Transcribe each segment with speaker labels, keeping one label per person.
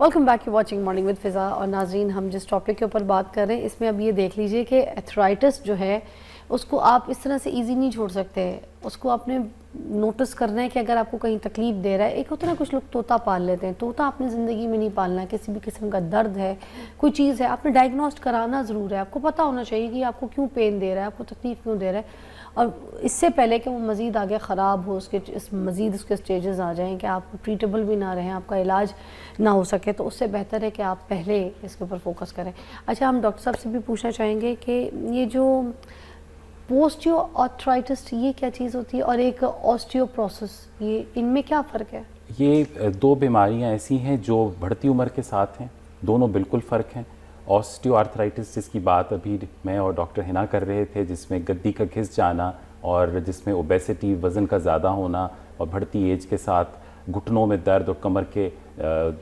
Speaker 1: Welcome back you watching morning with فضا. اور ناظرین, ہم جس ٹاپک کے اوپر بات کر رہے ہیں اس میں اب یہ دیکھ لیجئے کہ ایتھرائٹس جو ہے اس کو آپ اس طرح سے ایزی نہیں چھوڑ سکتے. اس کو آپ نے نوٹس کرنا ہے کہ اگر آپ کو کہیں تکلیف دے رہا ہے, ایک ہوتا ہے نا کچھ لوگ طوطا پال لیتے ہیں, طوطا آپ نے زندگی میں نہیں پالنا ہے. کسی بھی قسم کا درد ہے, کوئی چیز ہے, آپ نے ڈائگنوسٹ کرانا ضرور ہے. آپ کو پتہ ہونا چاہیے کہ آپ کو کیوں پین دے رہا ہے, آپ کو تکلیف کیوں دے رہا ہے, اور اس سے پہلے کہ وہ مزید آگے خراب ہو, مزید اس کے سٹیجز آ جائیں کہ آپ ٹریٹیبل بھی نہ رہیں, آپ کا علاج نہ ہو سکے, تو اس سے بہتر ہے کہ آپ پہلے اس کے اوپر فوکس کریں. اچھا, ہم ڈاکٹر صاحب سے بھی پوچھنا چاہیں گے کہ یہ جو پوسٹیو آرتھرائٹس یہ کیا چیز ہوتی ہے, اور ایک آسٹیوپروسس, یہ ان میں کیا فرق ہے؟
Speaker 2: یہ دو بیماریاں ایسی ہیں جو بڑھتی عمر کے ساتھ ہیں, دونوں بالکل فرق ہیں. آسٹیو آرتھرائٹس جس کی بات ابھی میں اور ڈاکٹر ہنا کر رہے تھے, جس میں گدی کا گھس جانا اور جس میں اوبیسٹی, وزن کا زیادہ ہونا, اور بڑھتی ایج کے ساتھ گھٹنوں میں درد اور کمر کے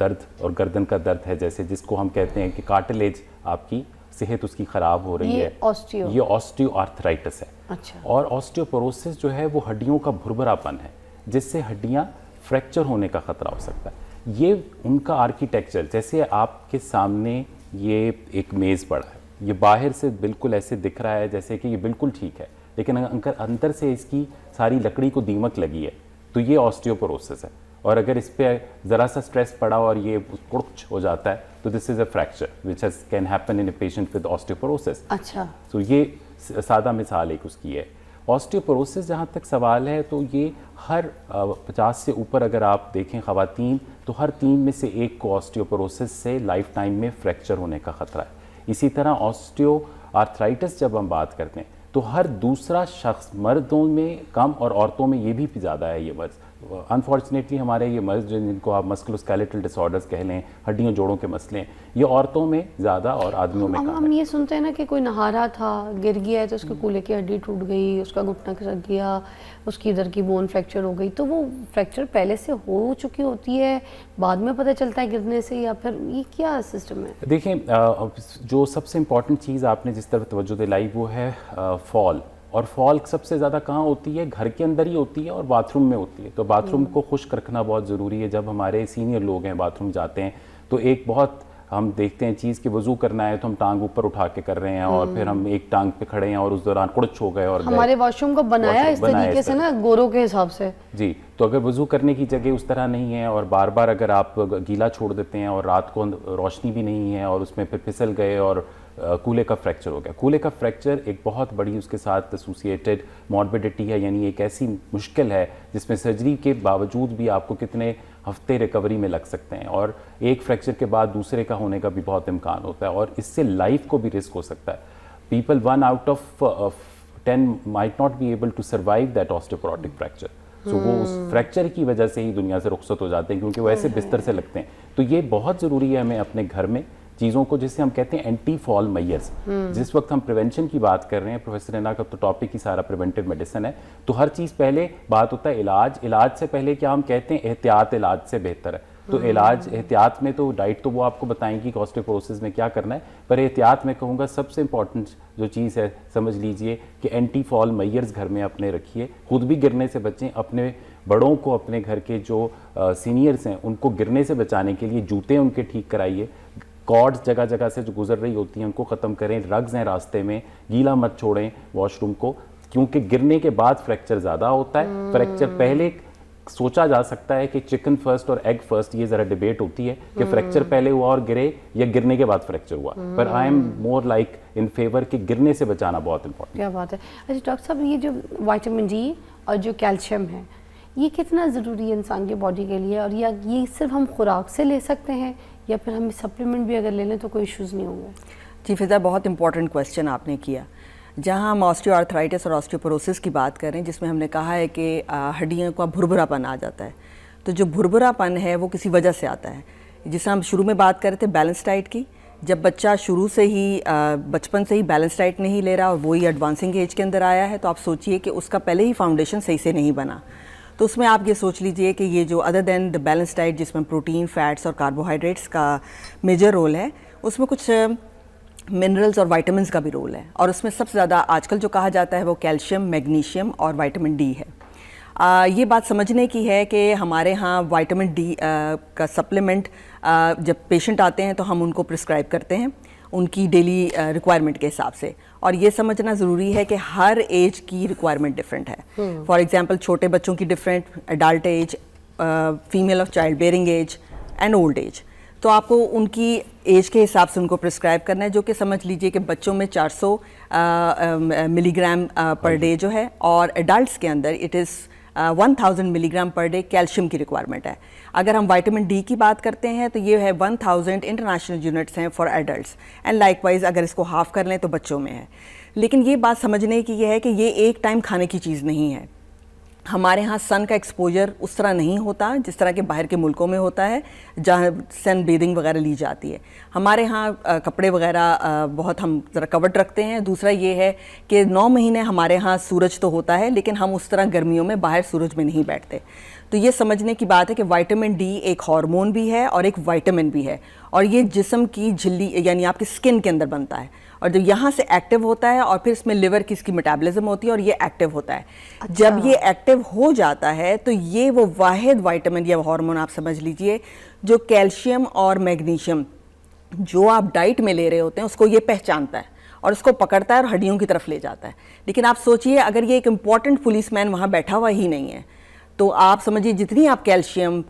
Speaker 2: درد اور گردن کا درد ہے, جیسے جس کو ہم کہتے ہیں کہ کارٹلیج آپ کی صحت اس کی خراب ہو رہی ہے, یہ آسٹیو آرتھرائٹس ہے.
Speaker 1: اچھا.
Speaker 2: اور آسٹیوپوروسس جو ہے وہ ہڈیوں کا بھربھراپن ہے جس سے ہڈیاں فریکچر ہونے کا خطرہ ہو سکتا ہے. یہ ان کا آرکیٹیکچر, جیسے آپ کے سامنے یہ ایک میز پڑا ہے, یہ باہر سے بالکل ایسے دکھ رہا ہے جیسے کہ یہ بالکل ٹھیک ہے, لیکن اندر سے اس کی ساری لکڑی کو دیمک لگی ہے, تو یہ آسٹیوپوروسس ہے. اور اگر اس پہ ذرا سا سٹریس پڑا اور یہ کڑچ ہو جاتا ہے تو this is a fracture which can happen in a patient with osteoporosis.
Speaker 1: اچھا.
Speaker 2: تو یہ سادہ مثال ایک اس کی ہے. آسٹیوپوروسس جہاں تک سوال ہے تو یہ ہر 50 سے اوپر اگر آپ دیکھیں خواتین, تو ہر 3 میں سے ایک کو آسٹیوپوروسس سے لائف ٹائم میں فریکچر ہونے کا خطرہ ہے. اسی طرح آسٹیو آرتھرائٹس جب ہم بات کرتے ہیں تو ہر دوسرا شخص, مردوں میں کم اور عورتوں میں یہ بھی زیادہ ہے یہ مرض. انفارچونیٹلی ہمارے یہ مرض جن کو آپ مسکولوسکیلیٹل ڈس آرڈرز کہہ لیں, ہڈیوں جوڑوں کے مسئلے ہیں, یہ عورتوں میں زیادہ اور آدمیوں میں کم ہے.
Speaker 1: ہم یہ سنتے ہیں نا کہ کوئی نہا رہا تھا, گر گیا ہے تو اس کے کولے کی ہڈی ٹوٹ گئی, اس کا گھٹنا کھسک گیا, اس کی ادھر کی بون فریکچر ہو گئی, تو وہ فریکچر پہلے سے ہو چکی ہوتی ہے, بعد میں پتہ چلتا ہے گرنے سے, یا پھر یہ کیا سسٹم ہے؟
Speaker 2: دیکھیں, جو سب سے امپورٹنٹ چیز آپ نے جس طرف توجہ دلائی وہ ہے فال. اور فال سب سے زیادہ کہاں ہوتی ہے؟ گھر کے اندر ہی ہوتی ہے اور باتھ روم میں ہوتی ہے. تو باتھ روم کو خشک رکھنا بہت ضروری ہے. جب ہمارے سینئر لوگ ہیں باتھ روم جاتے ہیں تو ایک بہت ہم دیکھتے ہیں چیز کہ وضو کرنا ہے تو ہم ٹانگ اوپر اٹھا کے کر رہے ہیں, اور پھر ہم ایک ٹانگ پہ کھڑے ہیں اور اس دوران کڑچ ہو گئے. اور
Speaker 1: ہمارے واش روم کو بنایا اس طریقے سے نا, گوروں کے حساب سے.
Speaker 2: جی, تو اگر وضو کرنے کی جگہ اس طرح نہیں ہے اور بار بار اگر آپ گیلا چھوڑ دیتے ہیں اور رات کو روشنی بھی نہیں ہے اور اس میں پھر پھسل گئے اور کولے کا فریکچر ہو گیا. کولے کا فریکچر ایک بہت بڑی اس کے ساتھ ایسوسیٹڈ ماربیڈٹی ہے, یعنی ایک ایسی مشکل ہے جس میں سرجری کے باوجود بھی آپ کو کتنے ہفتے ریکوری میں لگ سکتے ہیں, اور ایک فریکچر کے بعد دوسرے کا ہونے کا بھی بہت امکان ہوتا ہے, اور اس سے لائف کو بھی رسک ہو سکتا ہے. People 1 out of 10 might not be able to survive that osteoporotic fracture. سو وہ اس فریکچر کی وجہ سے ہی دنیا سے رخصت ہو جاتے ہیں, کیونکہ وہ ایسے بستر سے لگتے ہیں. تو یہ بہت ضروری ہے ہمیں اپنے گھر میں چیزوں کو, جسے ہم کہتے ہیں اینٹی فال میئرز. جس وقت ہم پریونشن کی بات کر رہے ہیں, پروفیسر ہنا کا تو ٹاپک ہی سارا پریونٹیو میڈیسن ہے, تو ہر چیز پہلے بات ہوتا ہے علاج سے پہلے کیا ہم کہتے ہیں احتیاط علاج سے بہتر ہے. تو علاج احتیاط میں تو ڈائٹ تو وہ آپ کو بتائیں گی کہ آسٹیوپوروسس میں کیا کرنا ہے, پر احتیاط میں کہوں گا سب سے امپورٹنٹ جو چیز ہے سمجھ لیجئے کہ اینٹی فال میئرز گھر میں اپنے رکھیے. خود بھی گرنے سے بچیں, اپنے بڑوں کو, اپنے گھر کے جو سینئرز ہیں ان کو گرنے سے بچانے کے لیے جوتے ان کے ٹھیک کرائیے. کارڈز جگہ جگہ سے جو گزر رہی ہوتی ہیں ان کو ختم کریں. رگز ہیں راستے میں, گیلا مت چھوڑیں واش روم کو, کیونکہ گرنے کے بعد فریکچر زیادہ ہوتا ہے. فریکچر پہلے سوچا جا سکتا ہے کہ چکن فرسٹ اور ایگ فرسٹ, یہ ذرا ڈیبیٹ ہوتی ہے کہ فریکچر پہلے ہوا اور گرے یا گرنے کے بعد فریکچر ہوا, پر I am more like in favour کہ گرنے سے بچانا بہت امپورٹنٹ.
Speaker 1: کیا بات ہے. اچھا ڈاکٹر صاحب, یہ جو وائٹامن ڈی اور جو کیلشیم ہے یہ کتنا ضروری ہے انسان کی باڈی کے لیے, اور یا یہ صرف ہم خوراک سے لے سکتے ہیں یا پھر ہم سپلیمنٹ بھی اگر لے لیں تو کوئی ایشوز نہیں ہوں گے؟
Speaker 3: جی فضا, بہت امپورٹنٹ کویسچن آپ نے کیا. جہاں ہم آسٹیو آرتھرائٹس اور آسٹیوپوروسس کی بات کریں, جس میں ہم نے کہا ہے کہ ہڈیوں کا بھربھراپن آ جاتا ہے, تو جو بھربھراپن ہے وہ کسی وجہ سے آتا ہے. جس ہم شروع میں بات کر رہے تھے بیلنس ڈائٹ کی, جب بچہ شروع سے ہی بچپن سے ہی بیلنس ڈائٹ نہیں لے رہا اور وہی ایڈوانسنگ ایج کے اندر آیا ہے, تو آپ سوچئے کہ اس کا پہلے ہی فاؤنڈیشن صحیح سے نہیں بنا. تو اس میں آپ یہ سوچ لیجئے کہ یہ جو other than the balance diet جس میں پروٹین, فیٹس اور کاربوہائیڈریٹس کا میجر رول ہے, اس میں کچھ منرلز اور وائٹامنس کا بھی رول ہے. اور اس میں سب سے زیادہ آج کل جو کہا جاتا ہے وہ کیلشیم, میگنیشیم اور وائٹامن ڈی ہے. یہ بات سمجھنے کی ہے کہ ہمارے ہاں وائٹامن ڈی کا سپلیمنٹ جب پیشنٹ آتے ہیں تو ہم ان کو پرسکرائب کرتے ہیں ان کی ڈیلی ریکوائرمنٹ کے حساب سے, اور یہ سمجھنا ضروری ہے کہ ہر ایج کی ریکوائرمنٹ ڈفرینٹ ہے. فار ایگزامپل چھوٹے بچوں کی different, adult age, female of child bearing age and old age. تو آپ کو ان کی ایج کے حساب سے ان کو پرسکرائب کرنا ہے, جو کہ سمجھ لیجئے کہ بچوں میں 400 ملی گرام پر ڈے جو ہے, اور ایڈلٹس کے اندر اٹ از 1000 ملی گرام پر ڈے کیلشیم کی ریکوائرمنٹ ہے. اگر ہم وائٹامن ڈی کی بات کرتے ہیں تو یہ ہے 1000 انٹرنیشنل یونٹس ہیں for adults, and like wise اگر اس کو ہاف کر لیں تو بچوں میں ہے. لیکن یہ بات سمجھنے کی یہ ہے کہ یہ ایک ٹائم کھانے کی چیز نہیں ہے. ہمارے ہاں سن کا ایکسپوجر اس طرح نہیں ہوتا جس طرح کہ باہر کے ملکوں میں ہوتا ہے جہاں سن بیدنگ وغیرہ لی جاتی ہے. ہمارے ہاں کپڑے وغیرہ بہت ہم ذرا کورڈ رکھتے ہیں. دوسرا یہ ہے کہ 9 مہینے ہمارے ہاں سورج تو ہوتا ہے, لیکن ہم اس طرح گرمیوں میں باہر سورج میں نہیں بیٹھتے. تو یہ سمجھنے کی بات ہے کہ وائٹامن ڈی ایک ہارمون بھی ہے اور ایک وائٹامن بھی ہے, اور یہ جسم کی جھلی یعنی آپ کی سکن کے اندر بنتا ہے, اور جو یہاں سے ایکٹیو ہوتا ہے اور پھر اس میں لیور کی اس کی میٹابولزم ہوتی ہے اور یہ ایکٹیو ہوتا ہے. جب یہ ایکٹیو ہو جاتا ہے تو یہ وہ واحد وائٹامن یا ہارمون آپ سمجھ لیجئے جو کیلشیم اور میگنیشیم جو آپ ڈائٹ میں لے رہے ہوتے ہیں اس کو یہ پہچانتا ہے اور اس کو پکڑتا ہے اور ہڈیوں کی طرف لے جاتا ہے. لیکن آپ سوچئے اگر یہ ایک امپورٹنٹ پولیس مین وہاں بیٹھا ہوا ہی نہیں ہے تو آپ سمجھیے جتنی آپ کیلشیم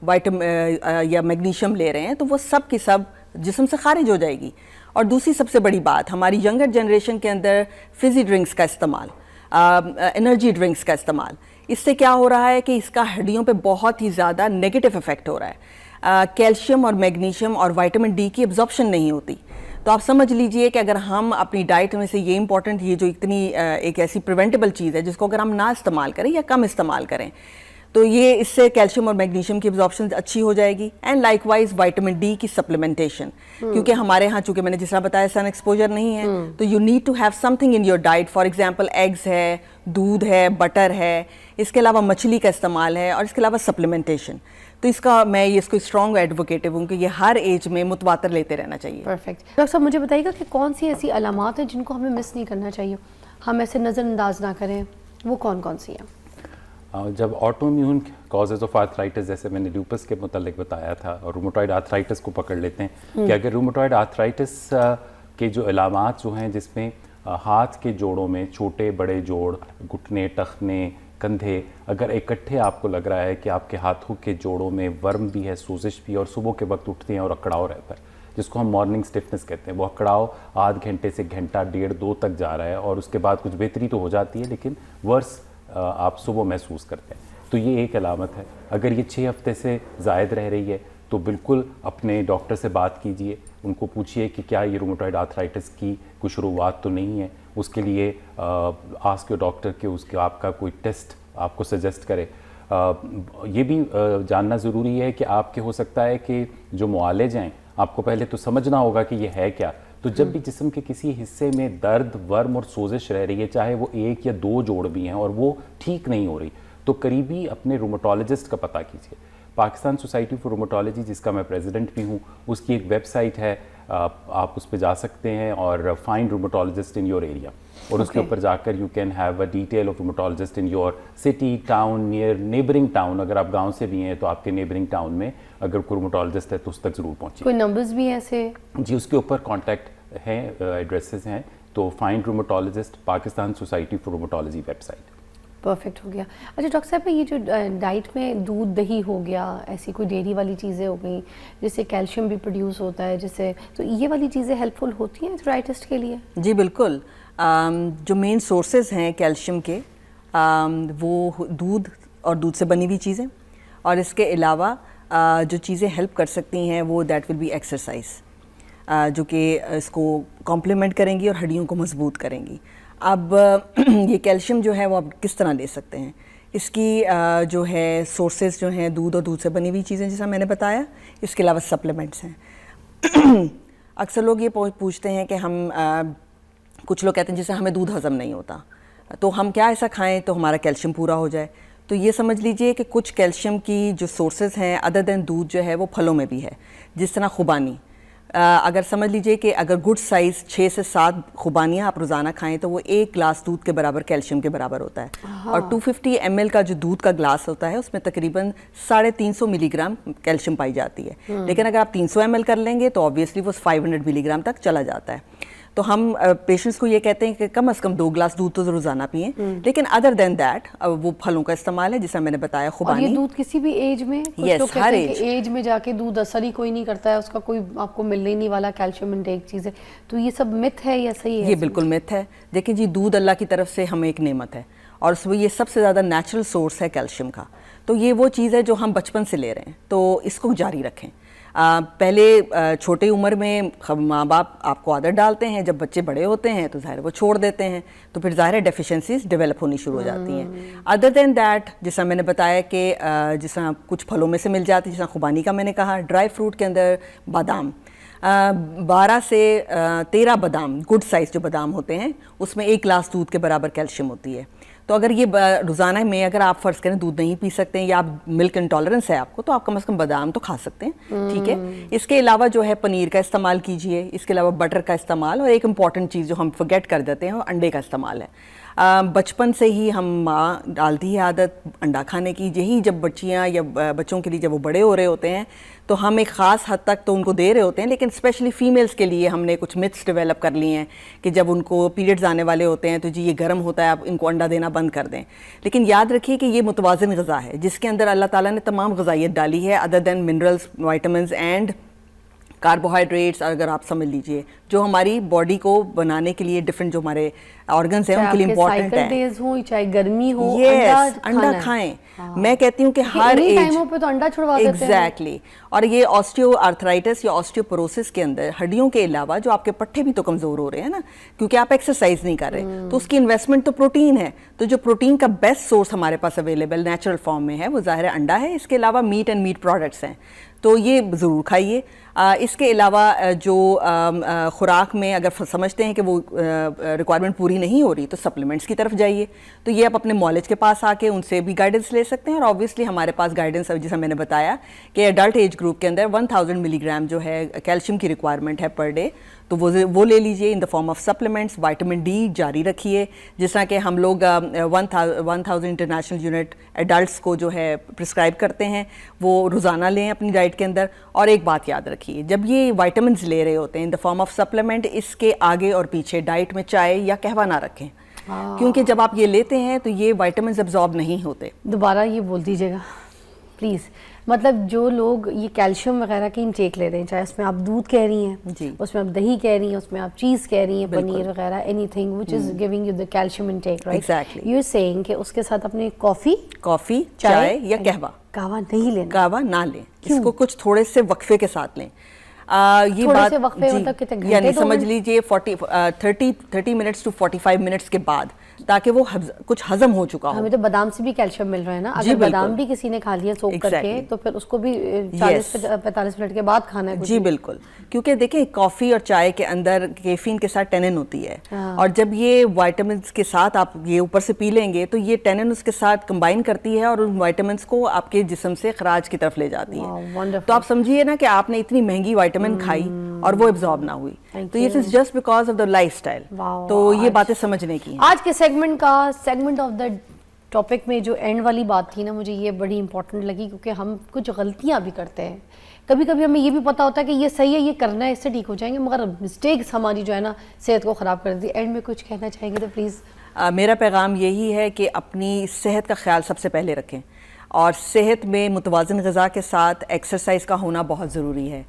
Speaker 3: یا میگنیشیم لے رہے ہیں تو وہ سب کی سب جسم سے خارج ہو جائے گی. اور دوسری سب سے بڑی بات, ہماری ینگر جنریشن کے اندر فزی ڈرنکس کا استعمال, انرجی ڈرنکس کا استعمال, اس سے کیا ہو رہا ہے کہ اس کا ہڈیوں پہ بہت ہی زیادہ نیگیٹو افیکٹ ہو رہا ہے. کیلشیم اور میگنیشیم اور وائٹامن ڈی کی ایبزارپشن نہیں ہوتی. تو آپ سمجھ لیجئے کہ اگر ہم اپنی ڈائٹ میں سے یہ امپورٹنٹ, یہ جو اتنی ایک ایسی پریونٹیبل چیز ہے جس کو اگر ہم نہ استعمال کریں یا کم استعمال کریں تو یہ اس سے کیلشیم اور میگنیشیم کی ایبزارپشن اچھی ہو جائے گی. And like wise vitamin D کی سپلیمنٹیشن, کیونکہ ہمارے ہاں چونکہ میں نے جس طرح بتایا سن ایکسپوجر نہیں ہے تو you need to have something in your diet. For example eggs ہے, دودھ ہے, بٹر ہے, اس کے علاوہ مچھلی کا استعمال ہے, اور اس کے علاوہ سپلیمنٹیشن. تو اس کا میں اس کو اسٹرانگ ایڈوکیٹو ہوں کہ یہ ہر ایج میں متواتر لیتے رہنا چاہیے.
Speaker 1: پرفیکٹ. ڈاکٹر صاحب مجھے بتائیے گا کہ کون سی ایسی علامات ہیں جن کو ہمیں مس نہیں کرنا چاہیے, ہم ایسے نظر انداز نہ کریں, وہ کون کون سی ہیں؟
Speaker 2: جب auto immune causes of arthritis, جیسے میں نے لیوپس کے متعلق بتایا تھا, اور رومٹوائڈ آرتھرائٹس کو پکڑ لیتے ہیں کہ اگر رومٹوائڈ آرتھرائٹس کے جو علامات جو ہیں جس میں ہاتھ کے جوڑوں میں چھوٹے بڑے جوڑ, گھٹنے, ٹخنے, کندھے اگر اکٹھے آپ کو لگ رہا ہے کہ آپ کے ہاتھوں کے جوڑوں میں ورم بھی ہے, سوزش بھی, اور صبح کے وقت اٹھتے ہیں اور اکڑاؤ رہتا ہے جس کو ہم مارننگ سٹفنس کہتے ہیں, وہ اکڑاؤ آدھ گھنٹے سے گھنٹہ, 1.5, 2 تک جا رہا ہے, اور اس کے بعد کچھ بہتری تو ہو جاتی ہے لیکن ورس آپ صبح محسوس کرتے ہیں, تو یہ ایک علامت ہے. اگر یہ 6 ہفتے سے زائد رہ رہی ہے تو بالکل اپنے ڈاکٹر سے بات کیجئے, ان کو پوچھئے کہ کیا یہ رومٹوائڈ آرتھرائٹس کی کوئی شروعات تو نہیں ہے. اس کے لیے آسک یور ڈاکٹر کہ اس کے آپ کا کوئی ٹیسٹ آپ کو سجیسٹ کرے. یہ بھی جاننا ضروری ہے کہ آپ کے ہو سکتا ہے کہ جو معالج ہیں آپ کو پہلے تو سمجھنا ہوگا کہ یہ ہے کیا. تو جب بھی جسم کے کسی حصے میں درد, ورم اور سوزش رہ رہی ہے, چاہے وہ 1 یا 2 جوڑ بھی ہیں اور وہ ٹھیک نہیں ہو رہی, تو قریبی اپنے رومٹولوجسٹ کا پتہ کیجیے. پاکستان سوسائٹی فار رومٹولوجی جس کا میں پریزیڈنٹ بھی ہوں, اس کی ایک ویب سائٹ ہے, آپ اس پہ جا سکتے ہیں اور find rheumatologist in your area, اور اس کے اوپر جا کر you can have a detail of rheumatologist in your city, town, near neighbouring town. اگر آپ گاؤں سے بھی ہیں تو آپ کے نیبرنگ ٹاؤن میں اگر کوئی رومٹولوجسٹ ہے تو اس تک ضرور پہنچیے.
Speaker 1: کوئی نمبرز بھی ہیں ایسے؟ جی,
Speaker 2: اس کے اوپر کانٹیکٹ ہیں, ایڈریسز ہیں, تو find rheumatologist, Pakistan society for rheumatology website.
Speaker 1: Perfect ہو گیا. اچھا ڈاکٹر صاحب, یہ جو ڈائٹ میں دودھ دہی ہو گیا, ایسی کوئی ڈیری والی چیزیں ہو گئیں جس سے کیلشیم بھی پروڈیوس ہوتا ہے, جس سے, تو یہ والی چیزیں ہیلپ فل ہوتی ہیں آرتھرائٹس کے لیے؟
Speaker 3: جی بالکل. جو مین سورسز ہیں کیلشیم کے وہ دودھ اور دودھ سے بنی ہوئی چیزیں, اور اس کے علاوہ جو چیزیں ہیلپ کر سکتی ہیں وہ دیٹ ول بی ایکسرسائز, جو کہ اس کو کمپلیمنٹ کریں گی اور ہڈیوں کو مضبوط کریں گی. اب یہ کیلشیم جو ہے وہ آپ کس طرح لے سکتے ہیں؟ اس کی جو ہے سورسز جو ہیں دودھ اور دودھ سے بنی ہوئی چیزیں جیسا میں نے بتایا, اس کے علاوہ سپلیمنٹس ہیں. اکثر لوگ یہ پوچھتے ہیں کہ ہم, کچھ لوگ کہتے ہیں جیسے ہمیں دودھ ہضم نہیں ہوتا تو ہم کیا ایسا کھائیں تو ہمارا کیلشیم پورا ہو جائے. تو یہ سمجھ لیجئے کہ کچھ کیلشیم کی جو سورسز ہیں ادر دین دودھ جو ہے وہ پھلوں میں بھی ہے, جس طرح خوبانی. اگر سمجھ لیجئے کہ اگر گڈ سائز 6 سے 7 خوبانیاں آپ روزانہ کھائیں تو وہ 1 گلاس دودھ کے برابر کیلشیم کے برابر ہوتا ہے. اور 250 ml کا جو دودھ کا گلاس ہوتا ہے اس میں تقریباً 350 ملی گرام کیلشیم پائی جاتی ہے. لیکن اگر آپ 300 ml کر لیں گے تو آبویسلی وہ 500 ملی گرام تک چلا جاتا ہے. تو ہم پیشنٹس کو یہ کہتے ہیں کہ کم از کم 2 گلاس دودھ تو روزانہ پئیں. لیکن ادر دین دیٹ وہ پھلوں کا استعمال ہے جیسا میں نے بتایا, خوبانی.
Speaker 1: اور یہ دودھ کسی بھی ایج میں,
Speaker 3: یس, ہر
Speaker 1: ایج میں جا کے دودھ اثر ہی کوئی نہیں کرتا ہے, اس کا کوئی آپ کو ملنے ہی نہیں والا کیلشیم انٹیک چیز ہے. تو یہ سب مت ہے یا صحیح ہے؟
Speaker 3: یہ بالکل مت ہے. دیکھیں جی, دودھ اللہ کی طرف سے ہمیں ایک نعمت ہے اور یہ سب سے زیادہ نیچرل سورس ہے کیلشیم کا. تو یہ وہ چیز ہے جو ہم بچپن سے لے رہے ہیں, تو اس کو جاری رکھیں. پہلے چھوٹے عمر میں ماں باپ آپ کو عادت ڈالتے ہیں, جب بچے بڑے ہوتے ہیں تو ظاہر وہ چھوڑ دیتے ہیں, تو پھر ظاہر ڈیفیشنسیز ڈیولپ ہونی شروع ہو جاتی ہیں. ادر دین دیٹ, جیسا میں نے بتایا کہ جیسا کچھ پھلوں میں سے مل جاتی ہے, جیسا خوبانی کا میں نے کہا, ڈرائی فروٹ کے اندر بادام, 12 سے 13 بادام, گڈ سائز جو بادام ہوتے ہیں, اس میں 1 گلاس دودھ کے برابر کیلشیم ہوتی ہے. تو اگر یہ روزانہ میں اگر آپ فرض کریں دودھ نہیں پی سکتے ہیں یا آپ ملک انٹالرنس ہے آپ کو, تو آپ کم از کم بادام تو کھا سکتے ہیں, ٹھیک ہے. اس کے علاوہ جو ہے پنیر کا استعمال کیجئے, اس کے علاوہ بٹر کا استعمال, اور ایک امپورٹنٹ چیز جو ہم فرگیٹ کر دیتے ہیں وہ انڈے کا استعمال ہے. بچپن سے ہی ہم ماں ڈالتی ہے عادت انڈا کھانے کی. یہی جب بچیاں یا بچوں کے لیے جب وہ بڑے ہو رہے ہوتے ہیں تو ہم ایک خاص حد تک تو ان کو دے رہے ہوتے ہیں, لیکن اسپیشلی فیمیلز کے لیے ہم نے کچھ متس ڈیولپ کر لی ہیں کہ جب ان کو پیریڈز آنے والے ہوتے ہیں تو جی یہ گرم ہوتا ہے, آپ ان کو انڈا دینا بند کر دیں. لیکن یاد رکھیے کہ یہ متوازن غذا ہے جس کے اندر اللہ تعالیٰ نے تمام غذائیت ڈالی ہے, other than minerals, vitamins and carbohydrates. اگر آپ سمجھ لیجئے جو ہماری باڈی کو بنانے کے لیے ڈفرینٹ جو ہمارے آرگنز ہیں ان کے لیے امپورٹنٹ ہیں.
Speaker 1: ڈیز ہوں چاہے گرمی ہو,
Speaker 3: انڈا کھائیں. میں کہتی ہوں کہ ہر ایج
Speaker 1: ٹائموں پہ تو انڈا چھڑوا دیتے ہیں.
Speaker 3: ایگزیکٹلی. اور یہ آسٹیو آرتھرائٹس یا آسٹیوپروسس کے اندر ہڈیوں کے علاوہ جو آپ کے پٹھے بھی تو کمزور ہو رہے ہیں نا, کیونکہ آپ ایکسرسائز نہیں کر رہے, تو اس کی انویسٹمنٹ تو پروٹین ہے. تو جو پروٹین کا بیسٹ سورس ہمارے پاس اویلیبل نیچرل فارم میں ہے وہ ظاہر انڈا ہے. اس کے علاوہ میٹ اینڈ میٹ پروڈکٹس ہیں, تو یہ ضرور کھائیے. اس کے علاوہ جو خوراک میں اگر سمجھتے ہیں کہ وہ ریکوائرمنٹ پوری نہیں ہو رہی تو سپلیمنٹس کی طرف جائیے. تو یہ آپ اپنے مالج کے پاس آ کے ان سے بھی گائیڈنس لے سکتے ہیں. اور آبویسلی ہمارے پاس گائیڈنس جیسا میں نے بتایا کہ ایڈلٹ ایج گروپ کے اندر 1000 ملی گرام جو ہے کیلشیم کی ریکوائرمنٹ ہے پر ڈے, تو وہ لے لیجئے in the form of supplements. Vitamin D جاری رکھیے, جس طرح کہ ہم لوگ 1000 انٹرنیشنل یونٹ ایڈلٹس کو جو ہے پرسکرائب کرتے ہیں, وہ روزانہ لیں اپنی ڈائٹ کے اندر. اور ایک بات یاد رکھیے, جب یہ وائٹامنز لے رہے ہوتے ہیں ان دا فارم آف سپلیمنٹ, اس کے آگے اور پیچھے ڈائٹ میں چائے یا قہوہ نہ رکھیں, کیونکہ جب آپ یہ لیتے ہیں تو یہ وائٹامنز ابزارب نہیں ہوتے.
Speaker 1: دوبارہ یہ بول دیجیے گا پلیز. مطلب جو لوگ یہ کیلشیم وغیرہ کی انٹیک لے رہے ہیں, چاہے اس میں آپ دودھ کہہ رہی ہیں,
Speaker 3: جی,
Speaker 1: اس میں آپ دہی کہہ رہی ہیں, اس میں آپ چیز کہہ رہی ہیں, پنیر وغیرہ, anything which is giving you the calcium intake, right?
Speaker 3: Exactly.
Speaker 1: You are seeing کہ اس کے ساتھ اپنے کافی,
Speaker 3: چائے یا قہوہ
Speaker 1: نہیں لینا,
Speaker 3: قہوہ نہ لیں. اس کو کچھ تھوڑے سے وقفے کے ساتھ لیں. یہ
Speaker 1: تھوڑے
Speaker 3: بات
Speaker 1: سے وقفے مطلب کتنے گھنٹے,
Speaker 3: یعنی سمجھ لیجئے 30 منٹس ٹو 45 منٹس کے بعد, تاکہ وہ کچھ ہضم ہو چکا ہو.
Speaker 1: ہمیں تو بادام سے بھی کیلشیم مل رہا ہے نا. اگر بادام بھی کسی نے کھا لیا سوک کر کے تو پھر اس کو بھی 40-45 منٹ کے بعد کھانا ہے.
Speaker 3: جی بالکل, کیونکہ دیکھیں کافی اور چائے کے اندر کیفین کے ساتھ ٹینن ہوتی ہے, اور جب یہ وائٹامنس کے ساتھ آپ یہ اوپر سے پی لیں گے تو یہ ٹینن اس کے ساتھ کمبائن کرتی ہے اور ان وائٹامنس کو آپ کے جسم سے خراج کی طرف لے جاتی ہے. تو آپ سمجھیے نا کہ آپ نے اتنی مہنگی وائٹامن کھائی اور وہ ابزارب نہ ہوئی, تو یہ just because of the life style. تو یہ باتیں سمجھنے کی ہیں.
Speaker 1: آج کے سیگمنٹ آف دا ٹاپک میں جو اینڈ والی بات تھی نا, مجھے یہ بڑی امپورٹنٹ لگی, کیونکہ ہم کچھ غلطیاں بھی کرتے ہیں. کبھی کبھی ہمیں یہ بھی پتا ہوتا ہے کہ یہ صحیح ہے, یہ کرنا ہے, اس سے ٹھیک ہو جائیں گے, مگر مسٹیکس ہماری جو ہے نا صحت کو خراب کر دیتی ہے. اینڈ میں کچھ کہنا چاہیں گے تو پلیز.
Speaker 3: میرا پیغام یہی ہے کہ اپنی صحت کا خیال سب سے پہلے رکھیں, اور صحت میں متوازن غذا کے ساتھ ایکسرسائز کا ہونا بہت ضروری ہے.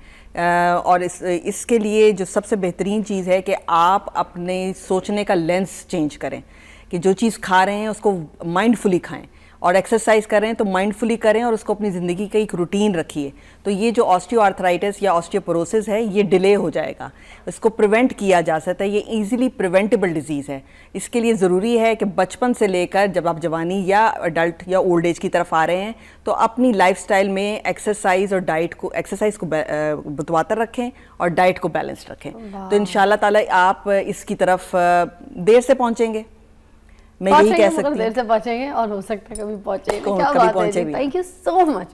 Speaker 3: اور اس کے لیے جو سب سے بہترین چیز ہے کہ آپ اپنے سوچنے کا لینس چینج کریں, کہ جو چیز کھا رہے ہیں اس کو مائنڈ فلی کھائیں, اور ایکسرسائز کر رہے ہیں تو مائنڈ فلی کریں, اور اس کو اپنی زندگی کا ایک روٹین رکھیے. تو یہ جو آسٹیو آرتھرائٹس یا آسٹیوپروسس ہے یہ ڈیلے ہو جائے گا, اس کو پریونٹ کیا جا سکتا ہے. یہ ایزیلی پریونٹیبل ڈیزیز ہے. اس کے لیے ضروری ہے کہ بچپن سے لے کر جب آپ جوانی یا ایڈلٹ یا اولڈ ایج کی طرف آ رہے ہیں تو اپنی لائف سٹائل میں ایکسرسائز اور ڈائٹ کو متواتر رکھیں اور ڈائٹ کو بیلنس رکھیں. تو انشاءاللہ تعالی آپ اس کی طرف دیر سے پہنچیں گے, میں یہی کہہ سکتی ہوں.
Speaker 1: دیر سے پہنچیں گے, اور ہو سکتا ہے کبھی پہنچیں گے. کیا بات ہے, تھینک یو سو مچ.